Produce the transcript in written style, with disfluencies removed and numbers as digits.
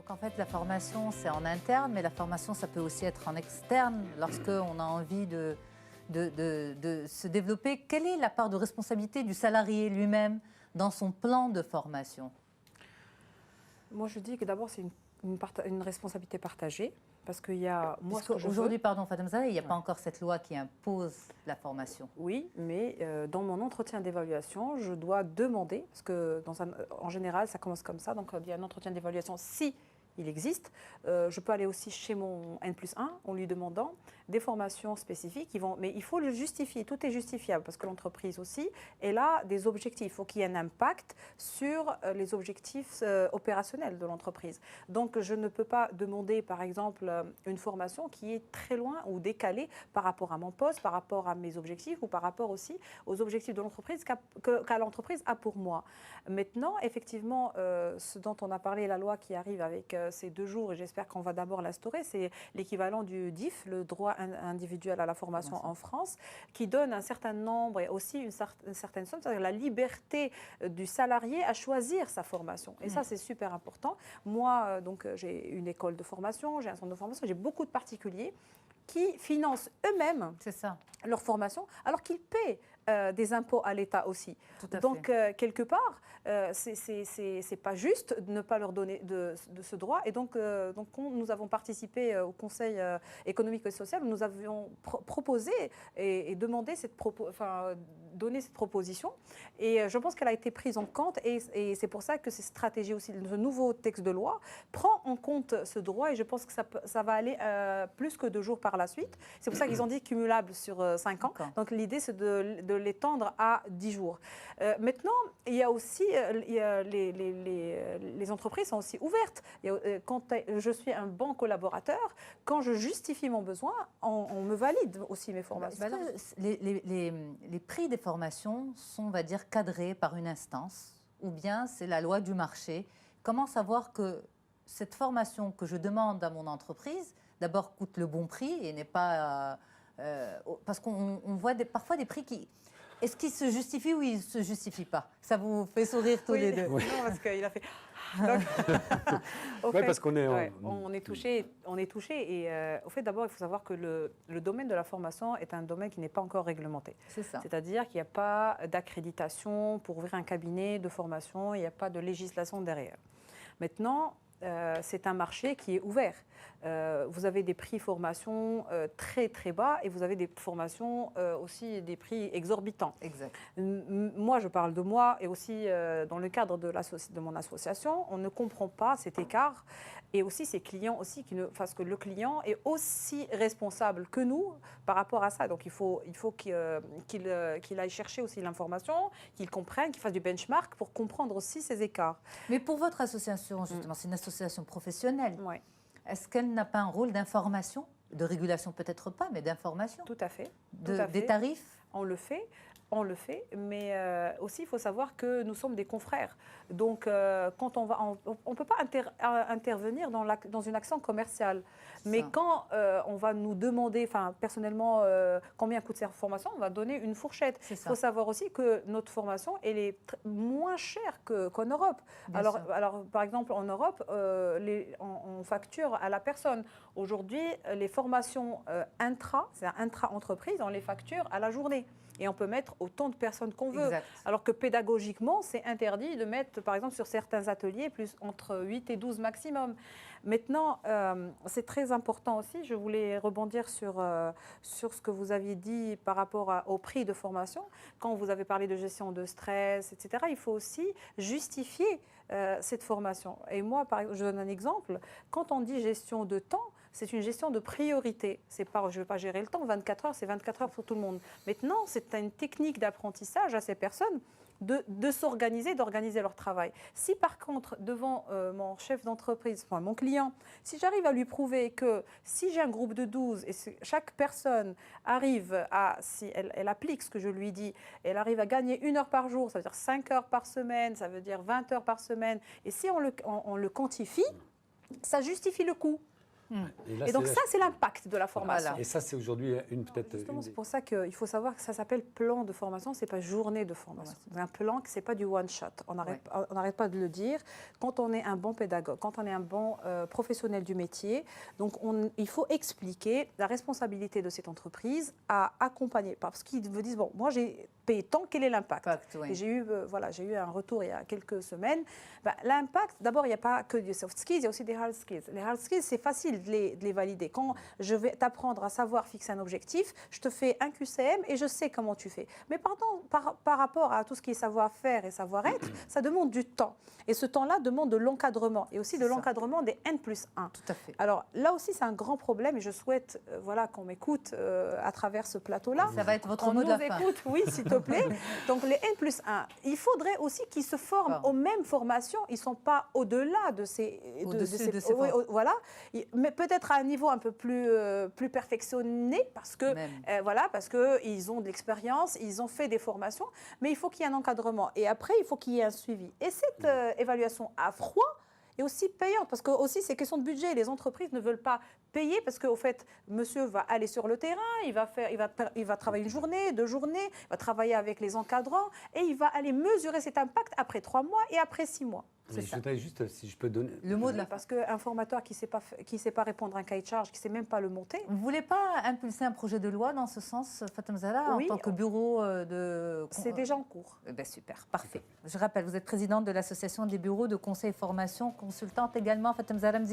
Donc en fait, la formation, c'est en interne, mais la formation, ça peut aussi être en externe lorsqu'on a envie de se développer. Quelle est la part de responsabilité du salarié lui-même dans son plan de formation? Moi, je dis que d'abord, c'est une responsabilité partagée. Parce qu'il y a, moi, ce que je veux... Aujourd'hui, pardon, Fatem Zahra, il n'y a pas encore cette loi qui impose la formation. Oui, mais dans mon entretien d'évaluation, je dois demander, parce que en général, ça commence comme ça, donc il y a un entretien d'évaluation si il existe. Je peux aller aussi chez mon N+1 en lui demandant des formations spécifiques. Mais il faut le justifier, tout est justifiable, parce que l'entreprise aussi, elle a des objectifs. Il faut qu'il y ait un impact sur les objectifs opérationnels de l'entreprise. Donc je ne peux pas demander, par exemple, une formation qui est très loin ou décalée par rapport à mon poste, par rapport à mes objectifs ou par rapport aussi aux objectifs de l'entreprise qu'à l'entreprise a pour moi. Maintenant, effectivement, ce dont on a parlé, la loi qui arrive avec ces 2 jours, et j'espère qu'on va d'abord l'instaurer, c'est l'équivalent du DIF, le droit individuel à la formation en France, qui donne un certain nombre et aussi une certaine somme, c'est-à-dire la liberté du salarié à choisir sa formation. Et ça, c'est super important. Moi, donc, j'ai une école de formation, j'ai un centre de formation, j'ai beaucoup de particuliers qui financent eux-mêmes leur formation, alors qu'ils paient des impôts à l'État aussi. Donc, quelque part, c'est pas juste de ne pas leur donner de ce droit. Et donc, nous avons participé au Conseil économique et social, où nous avions proposé et demandé donné cette proposition. Et je pense qu'elle a été prise en compte. Et c'est pour ça que cette stratégie aussi, ce nouveau texte de loi, prend en compte ce droit. Et je pense que ça va aller plus que 2 jours par la suite. C'est pour ça qu'ils ont dit cumulable sur 5 ans. Donc, l'idée, c'est de l'étendre à 10 jours. Maintenant, il y a aussi, les entreprises sont aussi ouvertes. Quand je suis un bon collaborateur, quand je justifie mon besoin, on me valide aussi mes formations. Les prix des formations sont, on va dire, cadrés par une instance, ou bien c'est la loi du marché. Comment savoir que cette formation que je demande à mon entreprise, d'abord coûte le bon prix et n'est pas... parce qu'on voit parfois des prix qui... Est-ce qu'ils se justifient ou ils ne se justifient pas? Ça vous fait sourire tous les deux? Oui. Non, parce qu'il a fait... Oui, parce qu'on est... On est touché. Et au fait, d'abord, il faut savoir que le domaine de la formation est un domaine qui n'est pas encore réglementé. C'est ça. C'est-à-dire qu'il n'y a pas d'accréditation pour ouvrir un cabinet de formation, il n'y a pas de législation derrière. Maintenant, c'est un marché qui est ouvert. Vous avez des prix formation très très bas et vous avez des formations aussi des prix exorbitants. Exact. Moi, je parle de moi et aussi dans le cadre de mon association, on ne comprend pas cet écart et aussi ces clients aussi parce que le client est aussi responsable que nous par rapport à ça. Donc il faut qu'il aille chercher aussi l'information, qu'il comprenne, qu'il fasse du benchmark pour comprendre aussi ces écarts. Mais pour votre association, justement, c'est une association professionnelle. Oui. Est-ce qu'elle n'a pas un rôle d'information, de régulation peut-être pas, mais d'information? Tout à fait. Des tarifs? On le fait, mais aussi il faut savoir que nous sommes des confrères. Donc quand on ne peut pas intervenir dans une action commerciale. Mais quand on va nous demander, personnellement, combien coûte cette formation, on va donner une fourchette. Il faut savoir aussi que notre formation, elle est moins chère qu'en Europe. Alors, par exemple, en Europe, on facture à la personne. Aujourd'hui, les formations c'est intra-entreprise, on les facture à la journée. Et on peut mettre autant de personnes qu'on veut. Exact. Alors que pédagogiquement, c'est interdit de mettre, par exemple, sur certains ateliers, plus entre 8 et 12 maximum. Maintenant, c'est très important aussi, je voulais rebondir sur ce que vous aviez dit par rapport au prix de formation. Quand vous avez parlé de gestion de stress, etc., il faut aussi justifier cette formation. Et moi, par exemple, je donne un exemple. Quand on dit gestion de temps, c'est une gestion de priorité. Je ne vais pas gérer le temps, 24 heures, c'est 24 heures pour tout le monde. Maintenant, c'est une technique d'apprentissage à ces personnes de s'organiser, d'organiser leur travail. Si par contre, devant mon chef d'entreprise, mon client, si j'arrive à lui prouver que si j'ai un groupe de 12 et chaque personne arrive si elle applique ce que je lui dis, elle arrive à gagner 1 heure par jour, ça veut dire 5 heures par semaine, ça veut dire 20 heures par semaine, et si on le quantifie, ça justifie le coût. Et donc ça, c'est l'impact de la formation. Et ça, c'est aujourd'hui peut-être... Justement, c'est pour ça qu'il faut savoir que ça s'appelle plan de formation, ce n'est pas journée de formation. C'est un plan, ce n'est pas du one-shot. On n'arrête pas de le dire. Quand on est un bon pédagogue, quand on est un bon professionnel du métier, donc il faut expliquer la responsabilité de cette entreprise à accompagner. Parce qu'ils me disent, bon, moi j'ai payé tant, quel est l'impact? Et j'ai eu un retour il y a quelques semaines. L'impact, d'abord, il n'y a pas que des soft skills, il y a aussi des hard skills. Les hard skills, c'est facile de les valider. Quand je vais t'apprendre à savoir fixer un objectif, je te fais un QCM et je sais comment tu fais. Mais par rapport à tout ce qui est savoir-faire et savoir-être, ça demande du temps. Et ce temps-là demande de l'encadrement et aussi de l'encadrement des N+1. Tout à fait. Alors là aussi, c'est un grand problème et je souhaite qu'on m'écoute à travers ce plateau-là. Ça va être votre mot de la fin. On nous écoute, oui, s'il te plaît. Donc les N+1, il faudrait aussi qu'ils se forment aux mêmes formations. Ils ne sont pas au-delà de ces... voilà. Mais peut-être à un niveau un peu plus perfectionné parce que ils ont de l'expérience, ils ont fait des formations, mais il faut qu'il y ait un encadrement. Et après, il faut qu'il y ait un suivi. Et cette évaluation à froid est aussi payante parce que aussi c'est question de budget. Les entreprises ne veulent pas payer parce qu'au fait, monsieur va aller sur le terrain, il va travailler une journée, 2 journées, il va travailler avec les encadrants et il va aller mesurer cet impact après 3 mois et après 6 mois. Je voudrais juste, si je peux donner... Le mot de la fin. Parce qu'un formateur qui ne sait pas répondre à un cahier de charge, qui ne sait même pas le monter... Vous ne voulez pas impulser un projet de loi dans ce sens, Fatem Zahra, en tant que bureau de... C'est déjà en cours. Super, parfait. Je rappelle, vous êtes présidente de l'association des bureaux de conseil et formation, consultante également, Fatem Zahra.